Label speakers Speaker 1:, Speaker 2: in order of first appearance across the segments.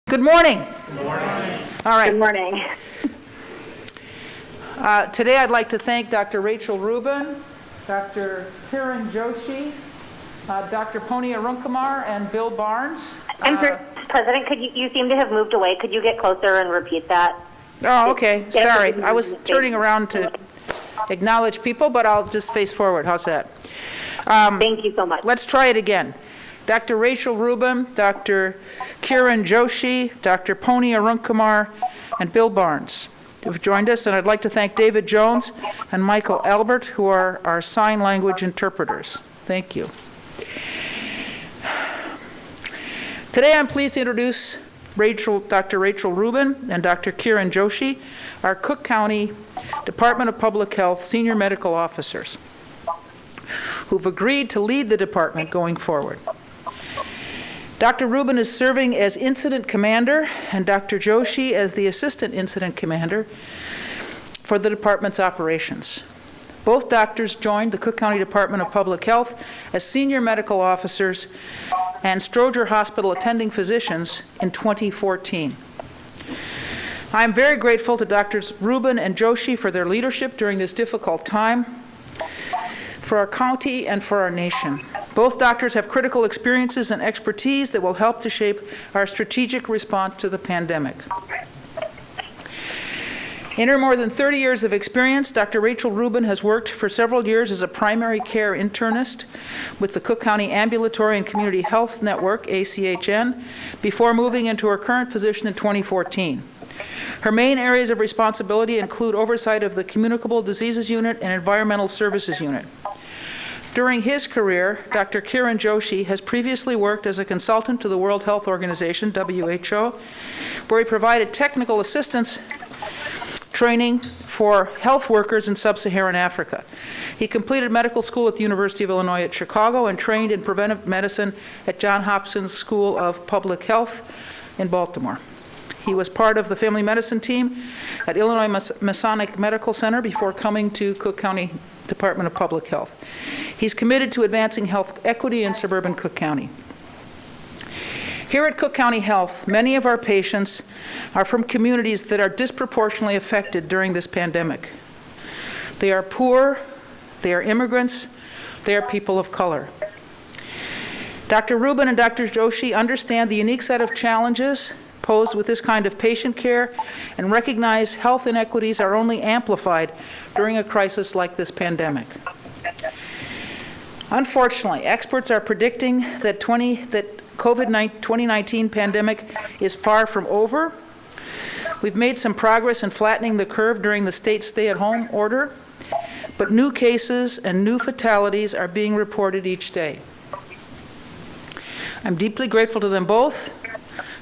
Speaker 1: Good morning.
Speaker 2: Good morning.
Speaker 1: All right.
Speaker 3: Good morning.
Speaker 1: Today I'd like to thank Dr. Rachel Rubin, Dr. Kiran Joshi, Dr. Toni Preckwinkle, and Bill Barnes.
Speaker 3: President, could you seem to have moved away. Could you get closer and repeat that?
Speaker 1: Oh, okay. Sorry. I was turning around to acknowledge people, but I'll just face forward. How's that?
Speaker 3: Thank you so much.
Speaker 1: Let's try it again. Dr. Rachel Rubin, Dr. Kiran Joshi, Dr. Toni Preckwinkle, and Bill Barnes have joined us, and I'd like to thank David Jones and Michael Albert, who are our sign language interpreters. Thank you. Today I'm pleased to introduce Dr. Rachel Rubin and Dr. Kiran Joshi, our Cook County Department of Public Health senior medical officers, who've agreed to lead the department going forward. Dr. Rubin is serving as Incident Commander and Dr. Joshi as the Assistant Incident Commander for the department's operations. Both doctors joined the Cook County Department of Public Health as senior medical officers and Stroger Hospital attending physicians in 2014. I'm very grateful to Drs. Rubin and Joshi for their leadership during this difficult time for our county and for our nation. Both doctors have critical experiences and expertise that will help to shape our strategic response to the pandemic. In her more than 30 years of experience, Dr. Rachel Rubin has worked for several years as a primary care internist with the Cook County Ambulatory and Community Health Network, ACHN, before moving into her current position in 2014. Her main areas of responsibility include oversight of the Communicable Diseases Unit and Environmental Services Unit. During his career, Dr. Kiran Joshi has previously worked as a consultant to the World Health Organization, WHO, where he provided technical assistance training for health workers in sub-Saharan Africa. He completed medical school at the University of Illinois at Chicago and trained in preventive medicine at Johns Hopkins School of Public Health in Baltimore. He was part of the family medicine team at Illinois Masonic Medical Center before coming to Cook County Department of Public Health. He's committed to advancing health equity in suburban Cook County. Here at Cook County Health, many of our patients are from communities that are disproportionately affected during this pandemic. They are poor, they are immigrants, they are people of color. Dr. Rubin and Dr. Joshi understand the unique set of challenges posed with this kind of patient care and recognize health inequities are only amplified during a crisis like this pandemic. Unfortunately, experts are predicting that COVID-19 pandemic is far from over. We've made some progress in flattening the curve during the state stay-at-home order, but new cases and new fatalities are being reported each day. I'm deeply grateful to them both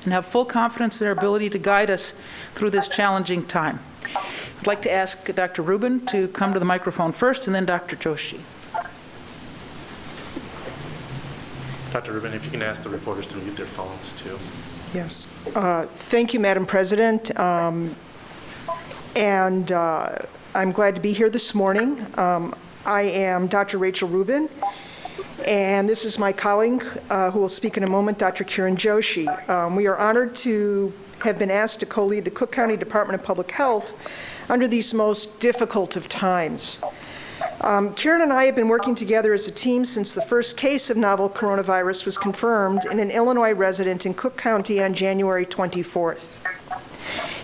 Speaker 1: and have full confidence in their ability to guide us through this challenging time. I'd like to ask Dr. Rubin to come to the microphone first, and then Dr. Joshi.
Speaker 2: Dr. Rubin, if you can ask the reporters to mute their phones too.
Speaker 4: Yes. Thank you, Madam President. I'm glad to be here this morning. I am Dr. Rachel Rubin, and this is my colleague who will speak in a moment, Dr. Kiran Joshi. We are honored to have been asked to co-lead the Cook County Department of Public Health under these most difficult of times. Kiran and I have been working together as a team since the first case of novel coronavirus was confirmed in an Illinois resident in Cook County on January 24th.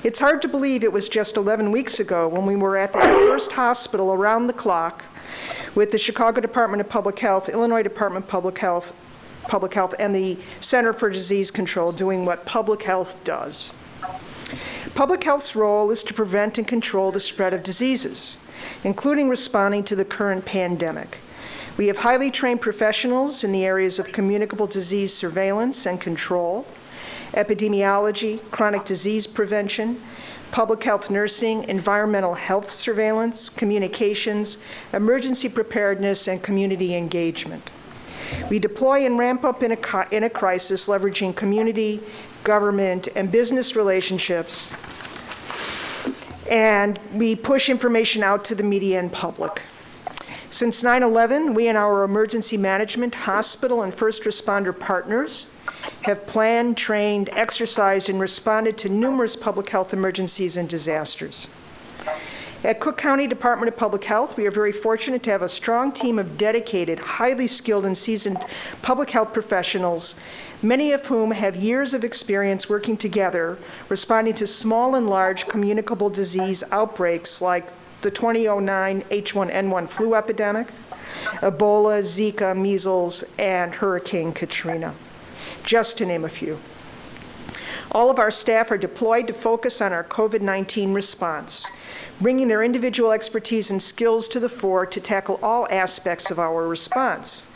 Speaker 4: It's hard to believe it was just 11 weeks ago when we were at the first hospital around the clock with the Chicago Department of Public Health, Illinois Department of Public Health, and the Center for Disease Control doing what public health does. Public health's role is to prevent and control the spread of diseases, including responding to the current pandemic. We have highly trained professionals in the areas of communicable disease surveillance and control, epidemiology, chronic disease prevention, public health nursing, environmental health surveillance, communications, emergency preparedness, and community engagement. We deploy and ramp up in a crisis, leveraging community, government, and business relationships, and we push information out to the media and public. Since 9/11, we and our emergency management, hospital, and first responder partners have planned, trained, exercised, and responded to numerous public health emergencies and disasters. At Cook County Department of Public Health, we are very fortunate to have a strong team of dedicated, highly skilled, and seasoned public health professionals, many of whom have years of experience working together, responding to small and large communicable disease outbreaks like the 2009 H1N1 flu epidemic, Ebola, Zika, measles, and Hurricane Katrina, just to name a few. All of our staff are deployed to focus on our COVID-19 response, bringing their individual expertise and skills to the fore to tackle all aspects of our response.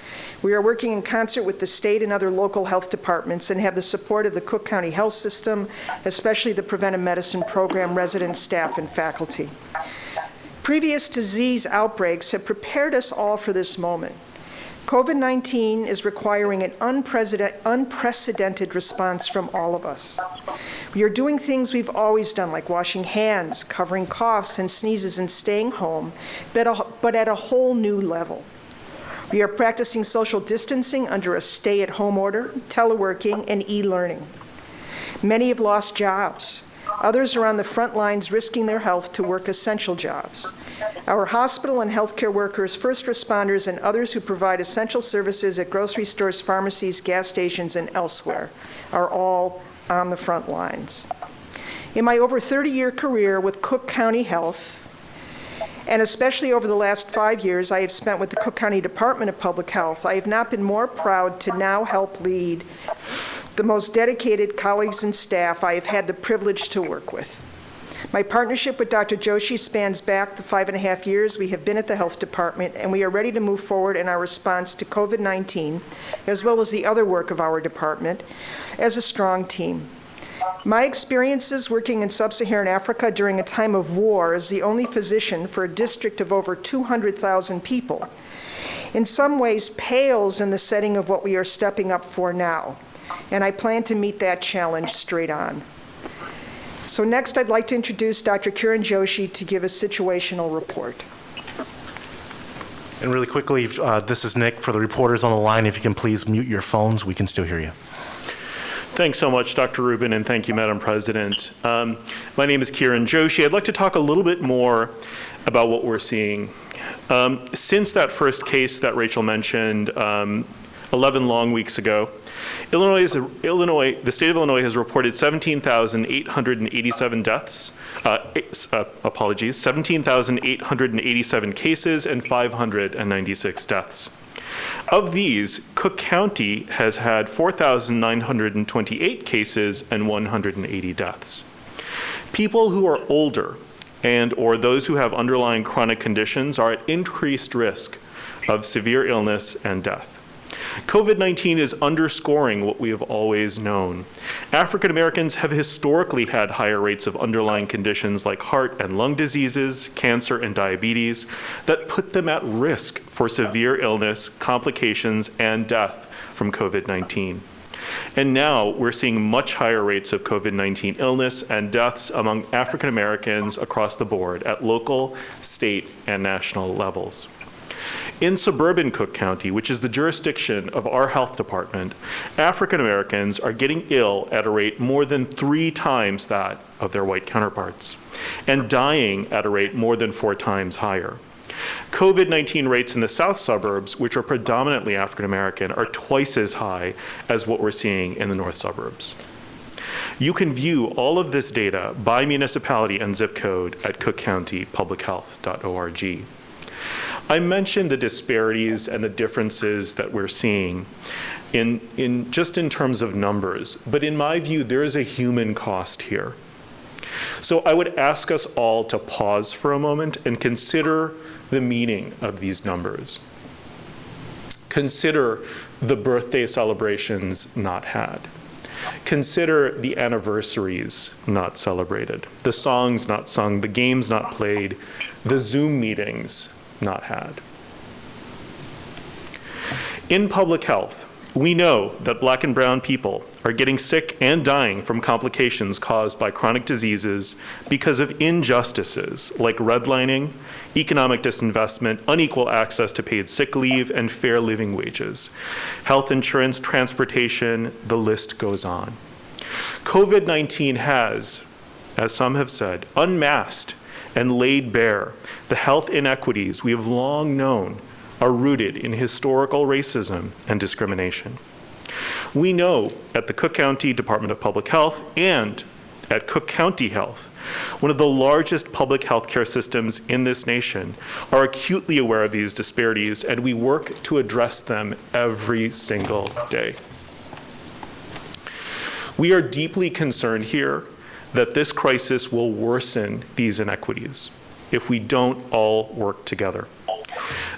Speaker 4: We are working in concert with the state and other local health departments and have the support of the Cook County Health System, especially the Preventive Medicine Program residents, staff, and faculty. Previous disease outbreaks have prepared us all for this moment. COVID-19 is requiring an unprecedented response from all of us. We are doing things we've always done, like washing hands, covering coughs and sneezes, and staying home, but at a whole new level. We are practicing social distancing under a stay-at-home order, teleworking, and e-learning. Many have lost jobs. Others are on the front lines risking their health to work essential jobs. Our hospital and healthcare workers, first responders, and others who provide essential services at grocery stores, pharmacies, gas stations, and elsewhere are all on the front lines. In my over 30-year career with Cook County Health, and especially over the last 5 years I have spent with the Cook County Department of Public Health, I have not been more proud to now help lead the most dedicated colleagues and staff I have had the privilege to work with. My partnership with Dr. Joshi spans back the 5.5 years we have been at the health department, and we are ready to move forward in our response to COVID-19, as well as the other work of our department, as a strong team. My experiences working in sub-Saharan Africa during a time of war as the only physician for a district of over 200,000 people in some ways pales in the setting of what we are stepping up for now, and I plan to meet that challenge straight on. So next, I'd like to introduce Dr. Kiran Joshi to give a situational report.
Speaker 2: And really quickly, this is Nick. For the reporters on the line, if you can please mute your phones, we can still hear you.
Speaker 5: Thanks so much, Dr. Rubin, and thank you, Madam President. My name is Kiran Joshi. I'd like to talk a little bit more about what we're seeing. Since that first case that Rachel mentioned 11 long weeks ago, the state of Illinois has reported 17,887 deaths, 17,887 cases and 596 deaths. Of these, Cook County has had 4,928 cases and 180 deaths. People who are older and or those who have underlying chronic conditions are at increased risk of severe illness and death. COVID-19 is underscoring what we have always known. African Americans have historically had higher rates of underlying conditions like heart and lung diseases, cancer, and diabetes that put them at risk for severe illness, complications, and death from COVID-19. And now we're seeing much higher rates of COVID-19 illness and deaths among African Americans across the board at local, state, and national levels. In suburban Cook County, which is the jurisdiction of our health department, African Americans are getting ill at a rate more than 3 times that of their white counterparts, and dying at a rate more than 4 times higher. COVID-19 rates in the south suburbs, which are predominantly African American, are twice as high as what we're seeing in the north suburbs. You can view all of this data by municipality and zip code at cookcountypublichealth.org. I mentioned the disparities and the differences that we're seeing in just in terms of numbers, but in my view, there is a human cost here. So I would ask us all to pause for a moment and consider the meaning of these numbers. Consider the birthday celebrations not had. Consider the anniversaries not celebrated, the songs not sung, the games not played, the Zoom meetings not had. In public health, we know that Black and brown people are getting sick and dying from complications caused by chronic diseases because of injustices like redlining, economic disinvestment, unequal access to paid sick leave, and fair living wages. Health insurance, transportation, the list goes on. COVID-19 has, as some have said, unmasked and laid bare the health inequities we have long known are rooted in historical racism and discrimination. We know at the Cook County Department of Public Health and at Cook County Health, one of the largest public health care systems in this nation, are acutely aware of these disparities, and we work to address them every single day. We are deeply concerned here that this crisis will worsen these inequities if we don't all work together.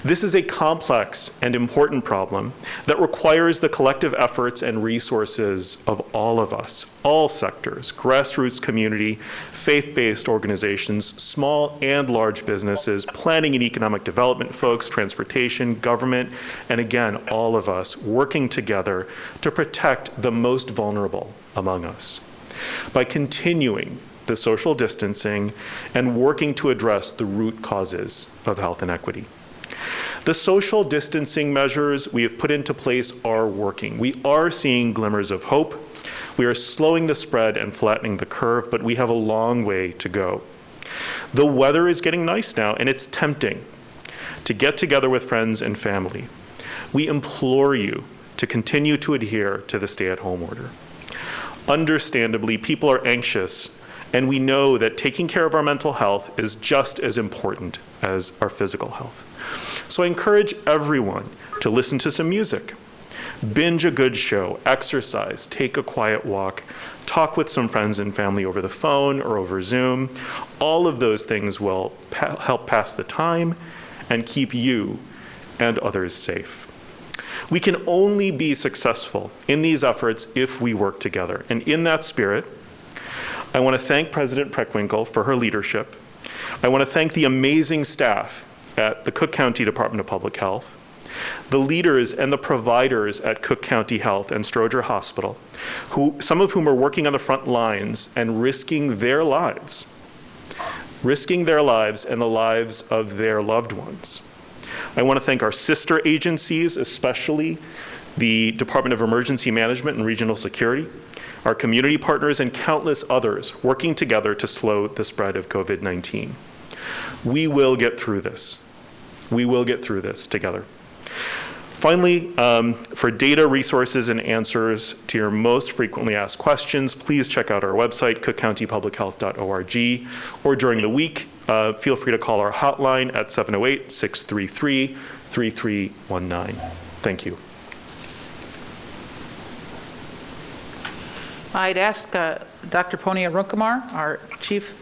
Speaker 5: This is a complex and important problem that requires the collective efforts and resources of all of us, all sectors, grassroots community, faith-based organizations, small and large businesses, planning and economic development folks, transportation, government, and again, all of us working together to protect the most vulnerable among us. By continuing the social distancing and working to address the root causes of health inequity. The social distancing measures we have put into place are working. We are seeing glimmers of hope. We are slowing the spread and flattening the curve, but we have a long way to go. The weather is getting nice now, and it's tempting to get together with friends and family. We implore you to continue to adhere to the stay-at-home order. Understandably, people are anxious, and we know that taking care of our mental health is just as important as our physical health. So I encourage everyone to listen to some music, binge a good show, exercise, take a quiet walk, talk with some friends and family over the phone or over Zoom. All of those things will help pass the time and keep you and others safe. We can only be successful in these efforts if we work together. And in that spirit, I want to thank President Preckwinkle for her leadership. I want to thank the amazing staff at the Cook County Department of Public Health, the leaders and the providers at Cook County Health and Stroger Hospital, some of whom are working on the front lines and risking their lives and the lives of their loved ones. I want to thank our sister agencies, especially the Department of Emergency Management and Regional Security, our community partners, and countless others working together to slow the spread of COVID-19. We will get through this. We will get through this together. Finally, for data, resources, and answers to your most frequently asked questions, please check out our website, cookcountypublichealth.org, or during the week, feel free to call our hotline at 708-633-3319. Thank you.
Speaker 1: I'd ask Dr. Ponia Runkumar, our chief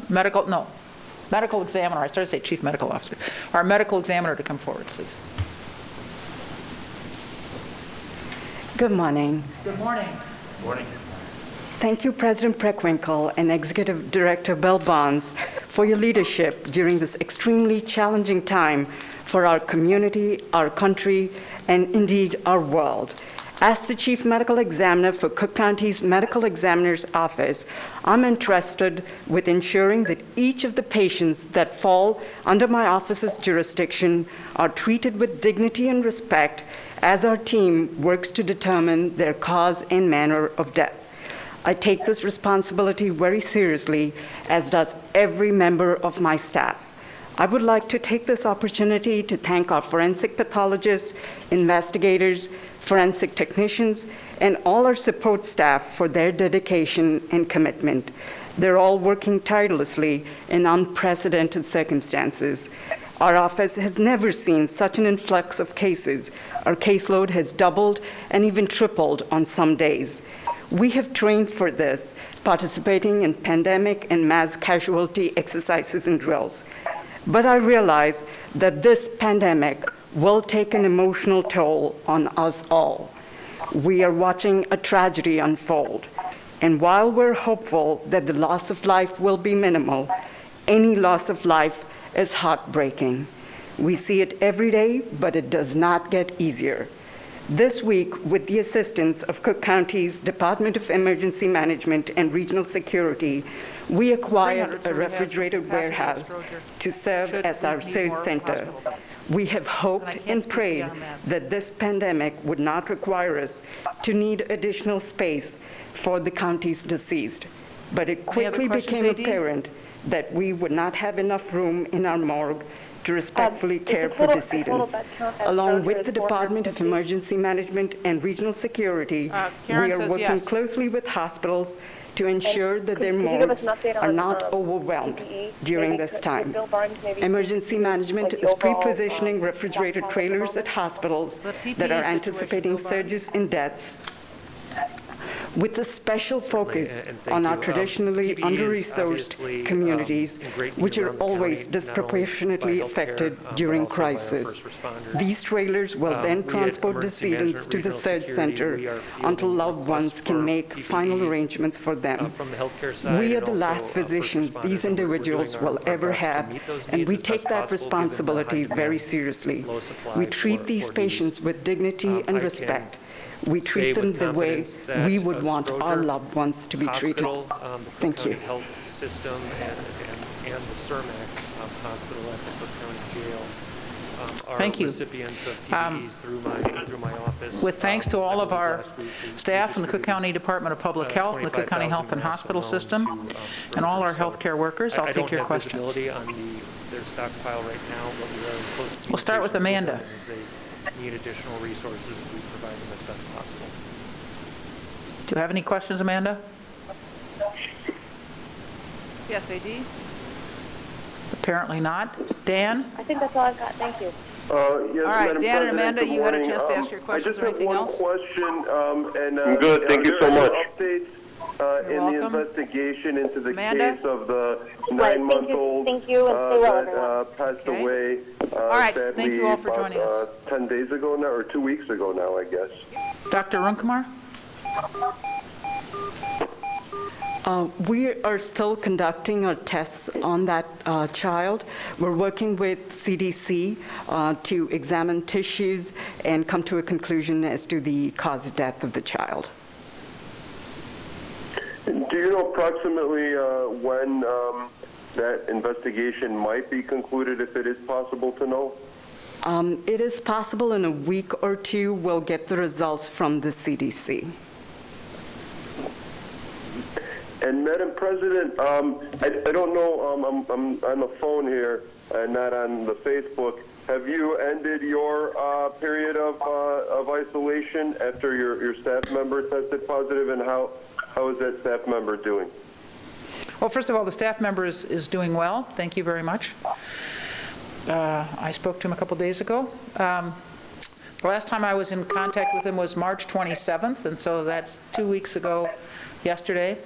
Speaker 1: medical examiner, I started to say chief medical officer, our medical examiner, to come forward, please.
Speaker 6: Good morning.
Speaker 1: Good morning.
Speaker 2: Good morning.
Speaker 6: Thank you, President Preckwinkle and Executive Director Bill Bonds, for your leadership during this extremely challenging time for our community, our country, and indeed our world. As the Chief Medical Examiner for Cook County's Medical Examiner's Office, I'm entrusted with ensuring that each of the patients that fall under my office's jurisdiction are treated with dignity and respect as our team works to determine their cause and manner of death. I take this responsibility very seriously, as does every member of my staff. I would like to take this opportunity to thank our forensic pathologists, investigators, forensic technicians, and all our support staff for their dedication and commitment. They're all working tirelessly in unprecedented circumstances. Our office has never seen such an influx of cases. Our caseload has doubled and even tripled on some days. We have trained for this, participating in pandemic and mass casualty exercises and drills. But I realize that this pandemic will take an emotional toll on us all. We are watching a tragedy unfold. And while we're hopeful that the loss of life will be minimal, any loss of life is heartbreaking. We see it every day, but it does not get easier. This week, with the assistance of Cook County's Department of Emergency Management and Regional Security, we acquired a refrigerated warehouse to serve as our surge center. We have hoped and prayed that this pandemic would not require us to need additional space for the county's deceased. But it quickly became apparent that we would not have enough room in our morgue to respectfully care for decedents. Along with the Department of Emergency Management and Regional Security, we
Speaker 1: Karen
Speaker 6: are
Speaker 1: says
Speaker 6: working
Speaker 1: yes.
Speaker 6: closely with hospitals to ensure that their morgues are not overwhelmed during this time. Emergency Management is pre-positioning refrigerated trailers at hospitals that are anticipating surges in deaths, with a special focus on our traditionally under-resourced communities, which are always disproportionately affected during crisis. These trailers will then transport decedents to the surge center until loved ones can make final arrangements for them. We are the last physicians these individuals will ever have, and we take that responsibility very seriously. We treat these patients with dignity and respect. We treat them the way we would want our loved ones to be treated. Thank you.
Speaker 7: Health System and the CERMAC hospital at the Cook County Jail are
Speaker 1: Thank you.
Speaker 7: recipients of PPEs through my office.
Speaker 1: With thanks to all of our staff in the Cook County Department of Public Health and the Cook County Health and Hospital System, and all our healthcare workers, I'll take your questions.
Speaker 7: I don't have visibility on their stockpile right now, but we are in close
Speaker 1: We'll start with
Speaker 7: communication
Speaker 1: Amanda.
Speaker 7: them as they need additional resources, we provide them as best possible.
Speaker 1: Do you have any questions, Amanda?
Speaker 8: Yes, AD?
Speaker 1: Apparently not. Dan?
Speaker 9: I think that's all I've got. Thank you.
Speaker 10: Yes,
Speaker 1: All right,
Speaker 10: Madam
Speaker 1: Dan and
Speaker 10: President,
Speaker 1: Amanda,
Speaker 10: good
Speaker 1: you had a
Speaker 10: morning.
Speaker 1: chance to ask your questions or anything else?
Speaker 10: I just have one question, and
Speaker 2: I'm good. Thank you so much.
Speaker 10: Updates in
Speaker 1: welcome.
Speaker 10: the investigation into the
Speaker 1: Amanda?
Speaker 10: case of the
Speaker 3: Right,
Speaker 10: 9-month-old
Speaker 3: thank you, and stay well, everyone.
Speaker 10: that passed
Speaker 1: Okay.
Speaker 10: away.
Speaker 1: All right,
Speaker 10: sadly,
Speaker 1: thank you all for
Speaker 10: about,
Speaker 1: joining us.
Speaker 10: 10 days ago now, or 2 weeks ago now, I guess.
Speaker 1: Dr. Runkumar?
Speaker 6: We are still conducting our tests on that child. We're working with CDC to examine tissues and come to a conclusion as to the cause of death of the child.
Speaker 10: Do you know approximately when that investigation might be concluded, if it is possible to know?
Speaker 6: It is possible in a week or two we'll get the results from the CDC.
Speaker 10: And Madam President, I don't know, I'm on the phone here and not on the Facebook. Have you ended your period of isolation after your staff member tested positive, and how is that staff member doing?
Speaker 1: Well, first of all, the staff member is doing well. Thank you very much. I spoke to him a couple days ago. The last time I was in contact with him was March 27th, and so that's 2 weeks ago yesterday.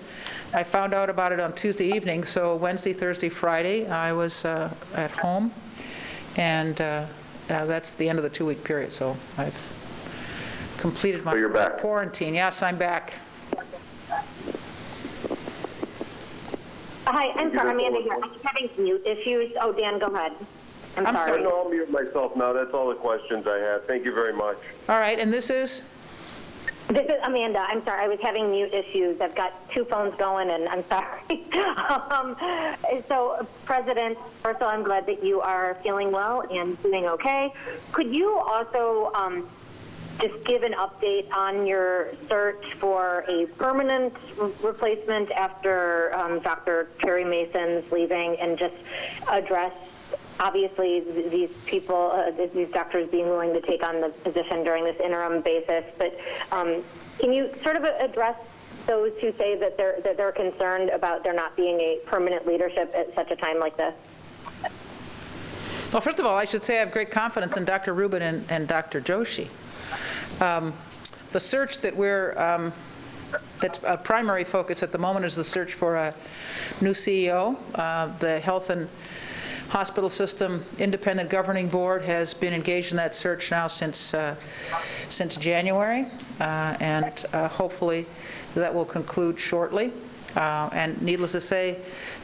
Speaker 1: I found out about it on Tuesday evening, so Wednesday, Thursday, Friday, I was at home, and that's the end of the 2-week period, so I've completed my
Speaker 10: So you're back.
Speaker 1: quarantine. Yes, I'm back.
Speaker 3: Hi, I'm sorry, Amanda here. I'm having mute issues. Oh, Dan, go ahead. I'm sorry.
Speaker 10: No, I'll mute myself now. That's all the questions I have. Thank you very much.
Speaker 1: All right, and this is?
Speaker 3: This is Amanda. I'm sorry. I was having mute issues. I've got 2 phones going, and I'm sorry. So, President, first of all, I'm glad that you are feeling well and doing okay. Could you also just give an update on your search for a permanent replacement after Dr. Terry Mason's leaving, and just address, obviously, these people, these doctors being willing to take on the position during this interim basis, but can you sort of address those who say that they're concerned about there not being a permanent leadership at such a time like this?
Speaker 1: Well, first of all, I should say I have great confidence in Dr. Rubin and Dr. Joshi. The search that that's a primary focus at the moment is the search for a new CEO. The Health and Hospital System Independent Governing Board has been engaged in that search now since January, and hopefully that will conclude shortly. And needless to say,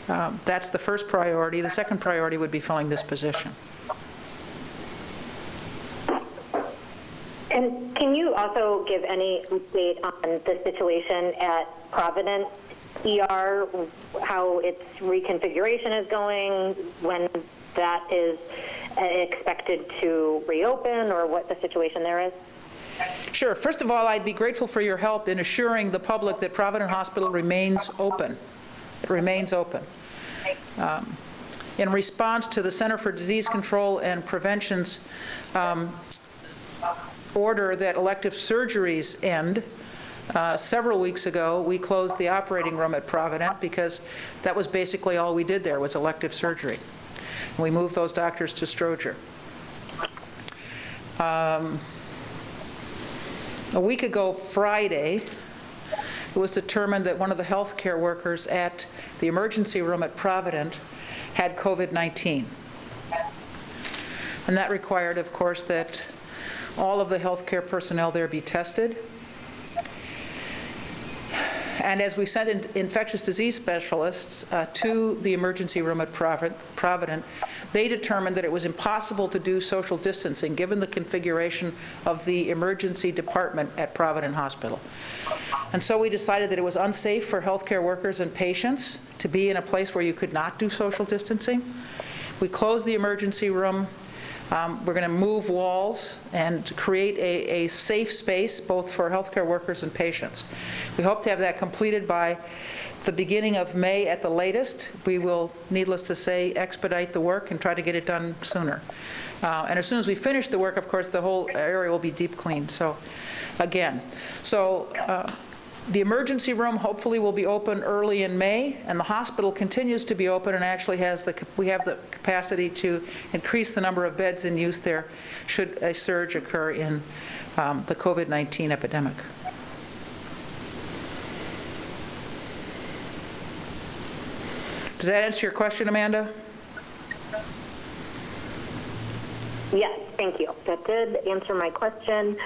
Speaker 1: that's the first priority. The second priority would be filling this position.
Speaker 3: And can you also give any update on the situation at Providence ER, how its reconfiguration is going, when that is expected to reopen, or what the situation there is?
Speaker 1: Sure. First of all, I'd be grateful for your help in assuring the public that Providence Hospital remains open. It remains open. In response to the Center for Disease Control and Prevention's order that elective surgeries end, several weeks ago, we closed the operating room at Providence because that was basically all we did there was elective surgery. And we moved those doctors to Stroger. A week ago Friday, it was determined that one of the healthcare workers at the emergency room at Providence had COVID-19. And that required, of course, that all of the healthcare personnel there be tested. And as we sent infectious disease specialists to the emergency room at Providence, they determined that it was impossible to do social distancing given the configuration of the emergency department at Providence Hospital. And so we decided that it was unsafe for healthcare workers and patients to be in a place where you could not do social distancing. We closed the emergency room. We're going to move walls and create a safe space both for healthcare workers and patients. We hope to have that completed by the beginning of May at the latest. We will, needless to say, expedite the work and try to get it done sooner. And as soon as we finish the work, of course, the whole area will be deep cleaned. So, again, the emergency room hopefully will be open early in May, and the hospital continues to be open and actually we have the capacity to increase the number of beds in use there should a surge occur in the COVID-19 epidemic. Does that answer your question, Amanda?
Speaker 3: Yes, thank you. That did answer my question.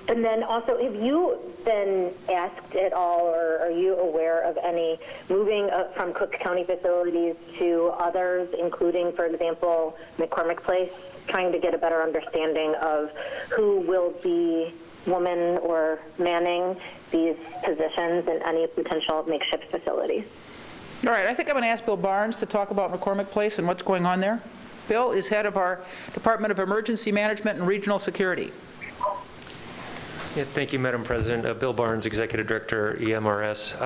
Speaker 3: And then also, have you been asked at all, or are you aware of any moving from Cook County facilities to others, including, for example, McCormick Place, trying to get a better understanding of who will be woman or manning these positions in any potential makeshift facilities?
Speaker 1: All right, I think I'm going to ask Bill Barnes to talk about McCormick Place and what's going on there. Bill is head of our Department of Emergency Management and Regional Security.
Speaker 9: Yeah, thank you, Madam President. Bill Barnes, Executive Director, EMRS.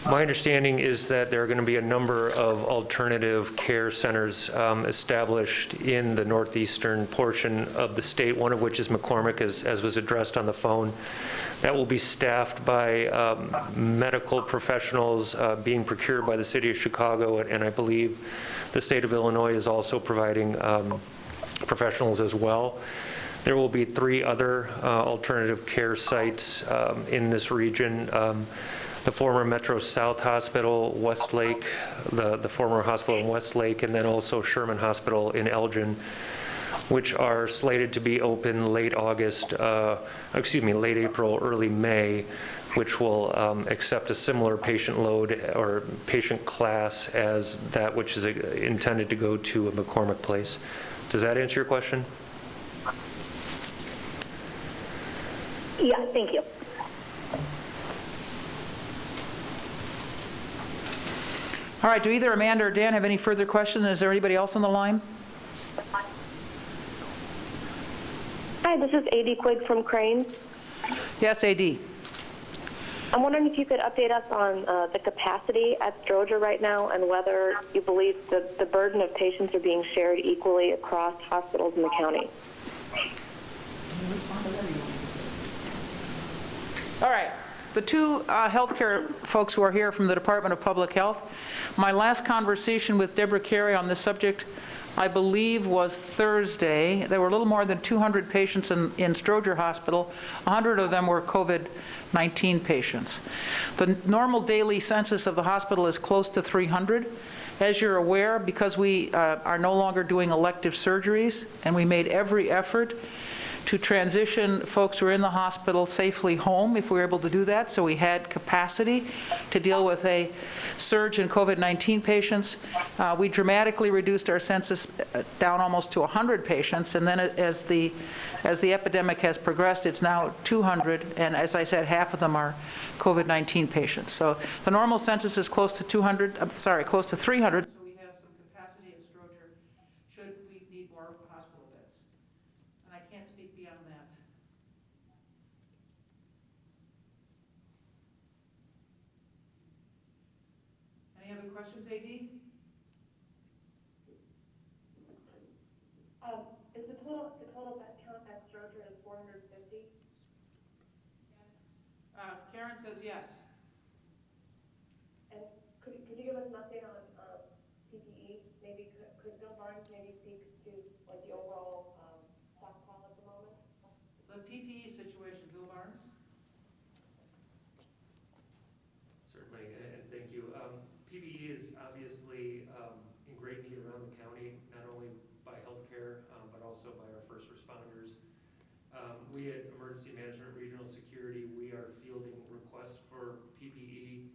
Speaker 9: My understanding is that there are going to be a number of alternative care centers established in the northeastern portion of the state, one of which is McCormick, as was addressed on the phone. That will be staffed by medical professionals being procured by the city of Chicago, and I believe the state of Illinois is also providing professionals as well. There will be 3 other alternative care sites in this region. The former Metro South Hospital, Westlake, the former hospital in Westlake, and then also Sherman Hospital in Elgin, which are slated to be open late April, early May, which will accept a similar patient load or patient class as that which is intended to go to a McCormick Place. Does that answer your question?
Speaker 3: Yeah, thank you.
Speaker 1: All right, do either Amanda or Dan have any further questions? Is there anybody else on the line?
Speaker 11: Hi, this is A.D. Quigg from Crane.
Speaker 1: Yes, A.D.
Speaker 11: I'm wondering if you could update us on the capacity at Stroger right now and whether you believe the burden of patients are being shared equally across hospitals in the county.
Speaker 1: All right. The 2 healthcare folks who are here from the Department of Public Health, my last conversation with Deborah Carey on this subject, I believe, was Thursday. There were a little more than 200 patients in Stroger Hospital. 100 of them were COVID-19 patients. The normal daily census of the hospital is close to 300. As you're aware, because we are no longer doing elective surgeries, and we made every effort to transition folks who are in the hospital safely home if we were able to do that. So we had capacity to deal with a surge in COVID-19 patients. We dramatically reduced our census down almost to 100 patients, and then as the epidemic has progressed, it's now 200, and as I said, half of them are COVID-19 patients. So the normal census is close to 300. So we have some capacity at Stroger should we need more hospital beds. And I can't speak beyond that. Any other questions, AD?
Speaker 11: Is the total bed count at Stroger is 450?
Speaker 1: Karen says yes.
Speaker 11: And could you give us an update on PPE? Maybe could Bill Barnes maybe speak to like the overall stockpile at the moment?
Speaker 1: The PPE situation, Bill Barnes?
Speaker 9: Certainly, and thank you. PPE is obviously in great need around the county, not only by healthcare, but also by our first responders. We at Emergency Management Regional Security, we are fielding requests for PPE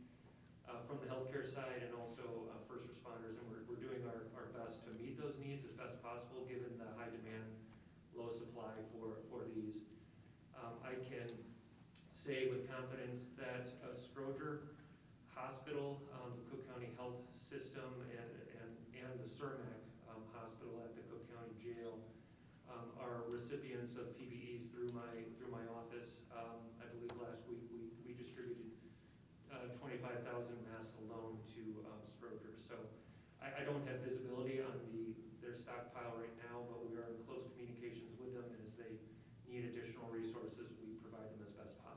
Speaker 9: from the healthcare side and also first responders, and we're doing our best to meet those needs as best possible given the high demand, low supply for these. I can say with confidence that Stroger Hospital, the Cook County Health System, and the CERMAC Hospital at the Cook County Jail are recipients of PPEs through my office. I believe last week we distributed 25,000 masks alone to Stroger. So I don't have visibility on their stockpile right now, but we are in close communications with them, and as they need additional resources, we provide them as best possible.